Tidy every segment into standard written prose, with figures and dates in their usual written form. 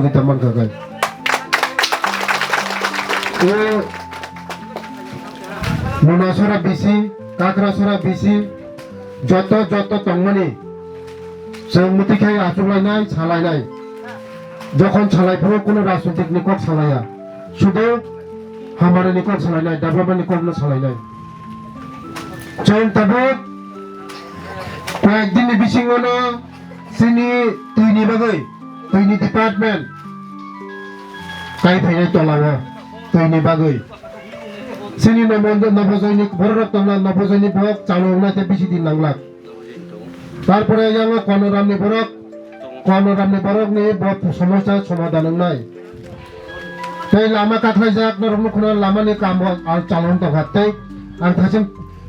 সহযোগিতা মান গাগাই ও মনাসরা BC কাকরাসরা BC যত যত তংমানি जों मिथिखाय आचुलायनाय सालायनाय যখন সালাইফোর কোনো রাজনৈতিক নিকক সালায়া শুধু হামারে নিকক সালাইনাय ডেভেলপমেন্ট নিককनो সালাইনাय जों तबो কয়েকদিনनि बिसिङावनो जोंनि दैनि बागै दैनि डिपार्टमेन्ट गायफैनाय तलाङो दैनि बागै जोंनि नवजैनिक बररत्न नवजैनिक भोग चालुनायते बेसि दिन नांला তারপরে যাবো কর্ণরামনি বরক নিয়ে সমস্যা সমাধান নাই তাই লামা কাটলাই যাক নরমখনা লামানি কাম আর চালন তো হাতই আं थासिम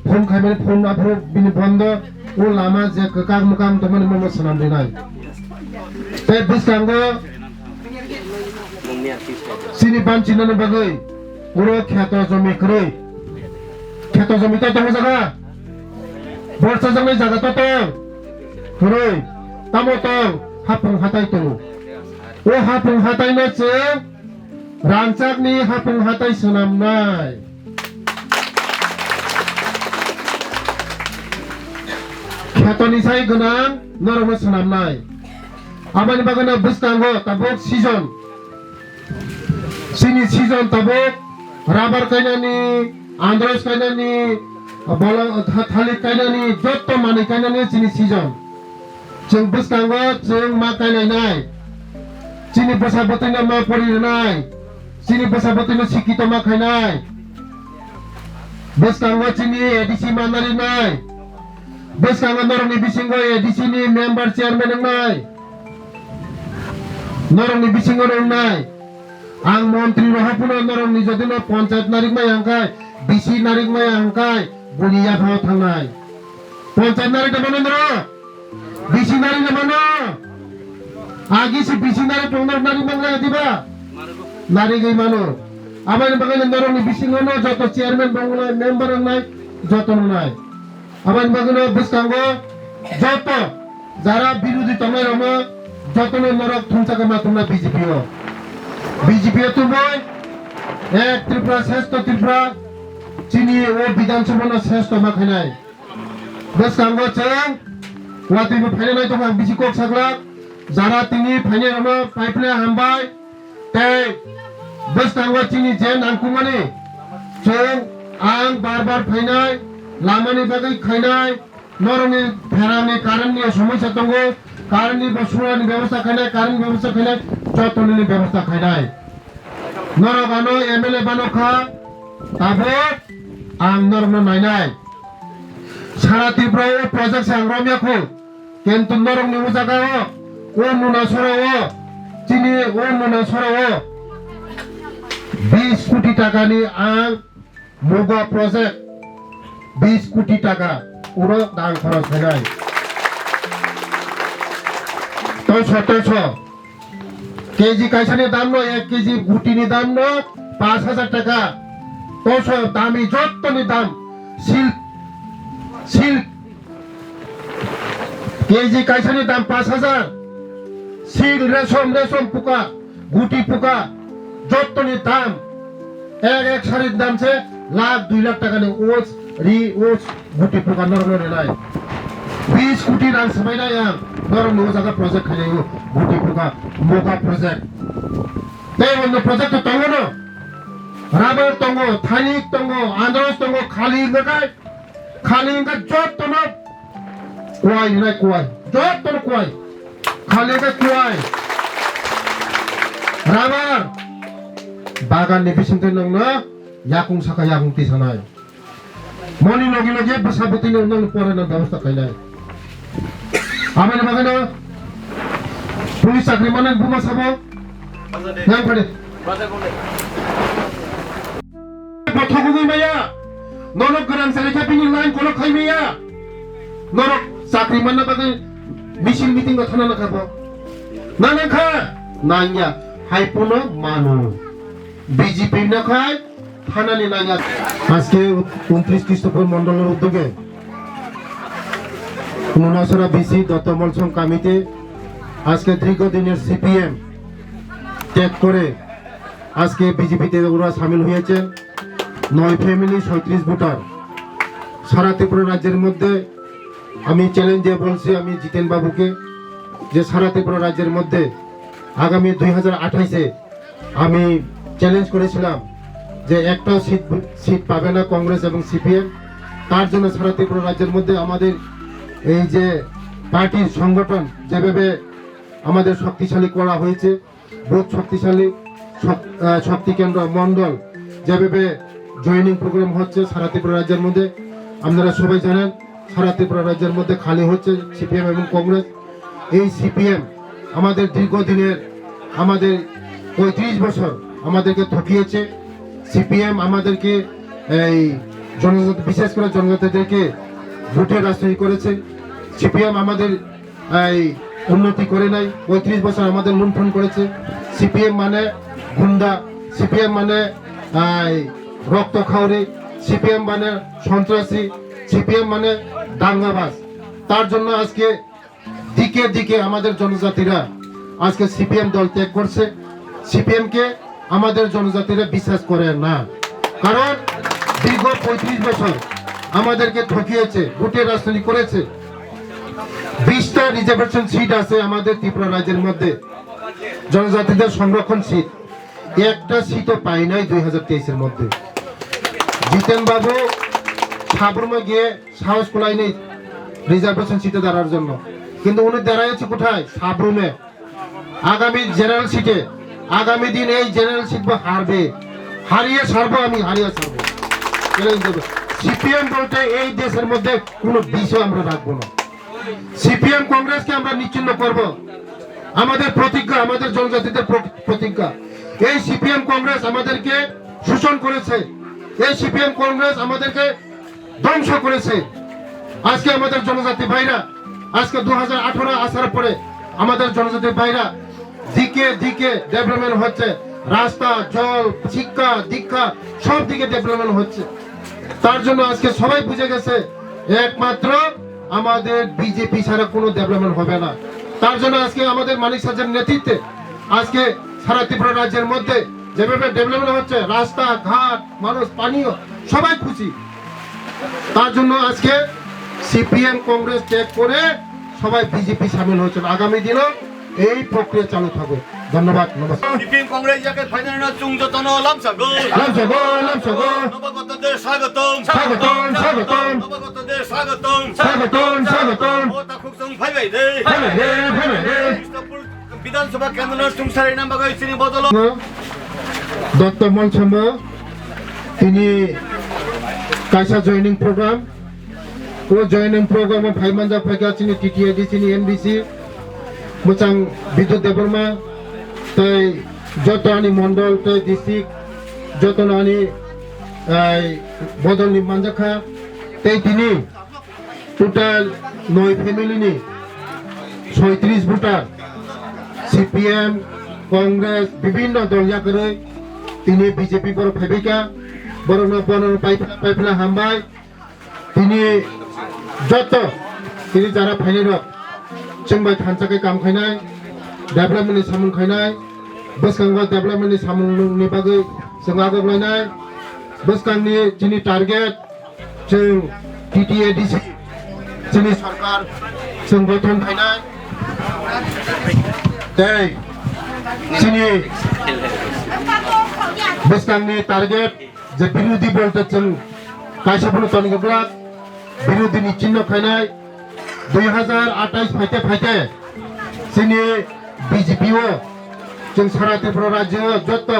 ফোন খাইবেন ফোন আফ্রো বিনি বন্ধ ও লামা যে কাম মুকাম তমন মম সনাম দিনাই তাই বিসকাঙ্গ সিনি বানচিনানো বাগৈ পুরো খ্যাত জমি কই খ্যাত জমিতে তো জায়গা বর্ষা জমি জায়গা তো Hurry, tamotong hapung hatay to. O hapung hatay na siya, rancak ni hapung hatay sunam nai. Kheto ni say gunang normal sunam nai. Aman baga na bustango tabok season. Sini season tabok rubber kanya ni, andros kanya ni, bola thalik kanya ni, jotto mani kanya ni sini season. जों बुस्थांगो जों मा गायनाय जोंनि बसाबतिनो मा फरिनाय जोंनि बसाबतिनो सिकित मा खायनाय बुस्थांगो जोंनि ADC मानारिनाय बुस्थांगो नरंनि बिसिंगो ADC नि मेम्बार चेयारमेन नाय नरंनि बिसिंगो नाय आं मन्त्रि रहापुनो नरंनि जदिनो पन्चायत नारिक माय आंखाय बिसि नारिक माय आंखाय बलिया भाव थांनाय पन्चायत नारिक दमनन्द्र बिसिनारी न मानो आगे से बिसिनारी टोंगर नारी मंगला दिबा नारी गई मानो आबानि बागान नरंनि बिसिङावनो जत चेयारमेन बंगला मेम्बार नाय जतनो नाय आबानि बागान बुस्थांगो जत जारा बिरोधी तंगाय रम जतनो नरक थुंचाका मातुना बीजेपी तो बय एक त्रिपुरा श्रेष्ठ त्रिपुरा चिनी ओ विधानसभा श्रेष्ठ माखानाय बुस्थांगो जों वातिबो फाइनाय दं आं बिसि कक सागला जारा तिनि फाइनाय रम पाइपले हामबाय ते बुस्थांगो चिनि जेन आंकुमानि जों आं बार फाइनाय लामानि बागै खायनाय नरनि फेरानि कारेन्टनि समस्या दंगो कारेन्टनि बसुरानि व्यवस्था खायनाय कारेन्ट व्यवस्था खायनाय जतननि व्यवस्था खायनाय नरगानो एमएलए बानखा ताबो आं नरनो नायनाय सारा त्रिपुरा प्रोजेक्ट सांग्रामियाखौ কিন্তু নরংনি জায়গায় ও নুনা সরাও চিনি ও নুনা সরাও 20 কোটি টাকানি আং মুগা প্রজেক্ট 20 কোটি টাকা পুরো দান খরচ হয় তো কেজি কাইসানি দাম ন 1 কেজি গুটিনি দাম ন 5000 টাকা তো দামি যতনি দাম সিল্ক केजी काइसानि दाम 5000 सिल रेशम पुका गुटी पुका जत्तनि दाम एक सारिर दाम से लाख 2 लाख टाका नि ओस गुटी पुका नरम नाय 20 कोटी रां समायनाय आं नरम जागा प्रोजेक्ट खायनाय गुटी पुका मोगा प्रोजेक्ट बे वन प्रोजेक्ट दंगो राबर दंगो थालिक दंगो आन्द्रस दंगो खाली जत्तनो कुआई नहीं कुआई जत्तनो कुआई खाली का कुआई राबार बागान नि बिसिंते नंगनो याकुं साका याकुं तिसानाय मनि लगे बसाबतिनि नंग परेना व्यवस्था खायनाय आमानि बागानो पुलिस साख्रि माने बुमा साबो नाम पड़े बथगुगै माया नरक गोनां सालेखा बिनि लाइन कोन खायमिया नरक साख्रि मानना बागै मिसिं मिटिं को थाना नखाबो नानखा नाया हाइपुनो मानो बीजेपी नखाय थानानि नाया আজকে 29 খ্রিস্টপূর্ব মণ্ডলের উদ্যোগে নুনাসরা বিসি দত্তমল সং কমিটি আজকে দীর্ঘদিনের সিপিএম ত্যাগ করে আজকে বিজেপিতে ওরা সামিল হয়েছে। 9 ফ্যামিলি 37 ভোটার সারা ত্রিপুরা রাজ্যের মধ্যে। আমি চ্যালেঞ্জে বলছি আমি জিতেন বাবুকে যে সারা ত্রিপুরা রাজ্যের মধ্যে আগামী 2028-এ আমি চ্যালেঞ্জ করেছিলাম যে একটা সিট পাবে না কংগ্রেস এবং সিপিএম। তার জন্য সারা ত্রিপুরা রাজ্যের মধ্যে আমাদের এই যে পার্টির সংগঠন যেভাবে আমাদের শক্তিশালী করা হয়েছে, বুথ শক্তিশালী, শক্তি কেন্দ্র মন্ডল যেভাবে জয়েনিং প্রোগ্রাম হচ্ছে সারা ত্রিপুরা রাজ্যের মধ্যে। আপনারা সবাই জানেন সারা ত্রিপুরা রাজ্যের মধ্যে খালি হচ্ছে সিপিএম এবং কংগ্রেস। এই সিপিএম আমাদের দীর্ঘদিনের আমাদের 35 বছর আমাদেরকে ঠকিয়েছে। সিপিএম আমাদেরকে এই জনজাতি বিশেষ করে জনজাতিদেরকে ভোটের রাজনীতি করেছে। সিপিএম আমাদের এই উন্নতি করে নাই। 35 বছর আমাদের লুণ্ঠন করেছে। সিপিএম মানে গুন্ডা, সিপিএম মানে রক্ত খাওয়ারি, সিপিএম মানে সন্ত্রাসী, সিপিএম মানে দাঙ্গাবাজ। তার জন্য আজকে দিকে দিকে আমাদের জনজাতিরা আজকে সিপিএম দল ত্যাগ করছে। সিপিএম কে আমাদের জনজাতিরা বিশ্বাস করে না, কারণ দীর্ঘ 35 বছর আমাদেরকে ঠকিয়েছে, ভোটের রাজনীতি করেছে। 20টা রিজার্ভেশন সিট আছে আমাদের ত্রিপুরা রাজ্যের মধ্যে, জনজাতিদের সংরক্ষণ সিট। একটা সিটও পাই নাই 2023-এর মধ্যে। জিতেন বাবু সাবরুমে গিয়ে সাহস কোলাই নেই রিজার্ভেশন সিটে দাঁড়ার জন্য, কিন্তু উনি দাঁড়াইছে কোথায়? সাবরুমে। আগামী জেনারেল সিটে আগামী দিন এই জেনারেল সিট হারবে, হারিয়ে ছাড়বো, আমি হারিয়ে ছাড়বো। সিপিএম বলতে এই দেশের মধ্যে কোনো বিষয় আমরা রাখবো না। সিপিএম কংগ্রেসকে আমরা নিচ্ছিন্ন করব, আমাদের প্রতিজ্ঞা, আমাদের জনজাতিদের প্রতিজ্ঞা। এই সিপিএম কংগ্রেস আমাদেরকে শোষণ করেছে, এই সিপিএম কংগ্রেস আমাদেরকে ধ্বংস করেছে। আজকে আমাদের জনজাতি ভাইরা আজকে 2018 আসার পরে আমাদের জনজাতি ভাইরা দিকে দিকে ডেভেলপমেন্ট হচ্ছে, রাস্তা, জল, শিক্ষা, দীক্ষা সব দিকে ডেভেলপমেন্ট হচ্ছে। তার জন্য আজকে সবাই বুঝে গেছে একমাত্র আমাদের বিজেপি ছাড়া কোনো ডেভেলপমেন্ট হবে না। তার জন্য আজকে আমাদের মানিক সাহের নেতৃত্বে আজকে সারা ত্রিপুরা রাজ্যের মধ্যে যেভাবে ডেভেলপমেন্ট হচ্ছে, রাস্তা ঘাট, মানুষ, পানীয়, সবাই খুশি। তার জন্য আজকে সিপিএম কংগ্রেস ত্যাগ করে সবাই বিজেপি সামিল হয়েছে। আগামী দিনও এই প্রক্রিয়া চালু থাকবে। ধন্যবাদ, নমস্কার। সিপিএম কংগ্রেস যাকে ফাইনাল চুংজতন লামসাগো লামসাগো লামসাগো নবগতদের স্বাগতম স্বাগতম স্বাগতম নবগতদের স্বাগতম স্বাগতম স্বাগতম ওটা খুকসং ফাইবাই দে ভাইরে বিধানসভা কেন্দ্র চুংসারি নাম বাগাই চিনি বদল দত্ত মলছন্দ তিনি কাইসা জয়েনিং প্রোগ্রাম ও জয়েনিং প্রোগ্রাম ফাইমানজা ফাইকা চিনি টিটিআইডি চিনি এনবিসি মোচাং বিদ্যুৎ দেববর্মা তাই যত আনি মন্ডল তাই ডিস্ট্রিক্ট যত আনি বদলনি মানজাখা তাই তিনি টোটাল 9 ফ্যামিলিনি 36 ভোটার সিপিএম কংগ্রেস বিভিন্ন দল করে তিনি বিজেপি বড় ফাইবিকা বড় বড় পাইফেলা হামবাই তিনি যত তিনি যারা ফাইনাল जोंबाय थानसाखै काम खायनाय डेभेलपमेन्टनि सामुं खायनाय बोसकांगा डेभेलपमेन्टनि सामुंनि बागै जों आगोलायनाय बोसकांनि जोंनि टार्गेट जों टिटिएडिसि जोंनि सरकार जों गठन खायनाय दै जोंनि बोसकांनि टार्गेट जे बिरोधी बलते जों कायसाफोरनो तनिगोब्ला बिरोधीनि चिन्ह खायनाय 2028 फाइटे फाइटे जोंनि बिजेपिओ जों सारा त्रिपुरा राज्य जत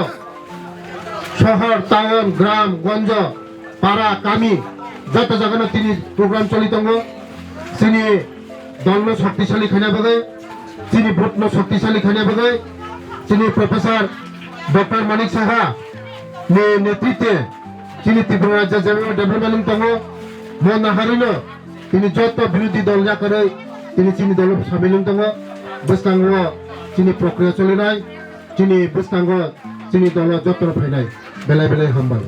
शहर टाउन ग्राम गंज पारा गामि जत जायगायाव তিনি प्रग्राम चलि दङ जोंनि दलनो शक्तिशाली खायनाय बागै जोंनि भोटनो शक्तिशाली खायनाय बागै जोंनि प्रफेसर डक्टर मानिक साहा नि नेतृत्वे जोंनि त्रिपुरा राज्य जेबो डेभेलपमेन्ट दङ मन हारिनो তিনি যত বিরোধী দল যা করে তিনি চিনি দল সামিল দङ বস্তাঙ্গ চিনি প্রক্রিয়া চলিনায় চিনি বস্তাঙ্গ চিনি দল যত ফাইনায় বেলায় বেলায় হামবাই।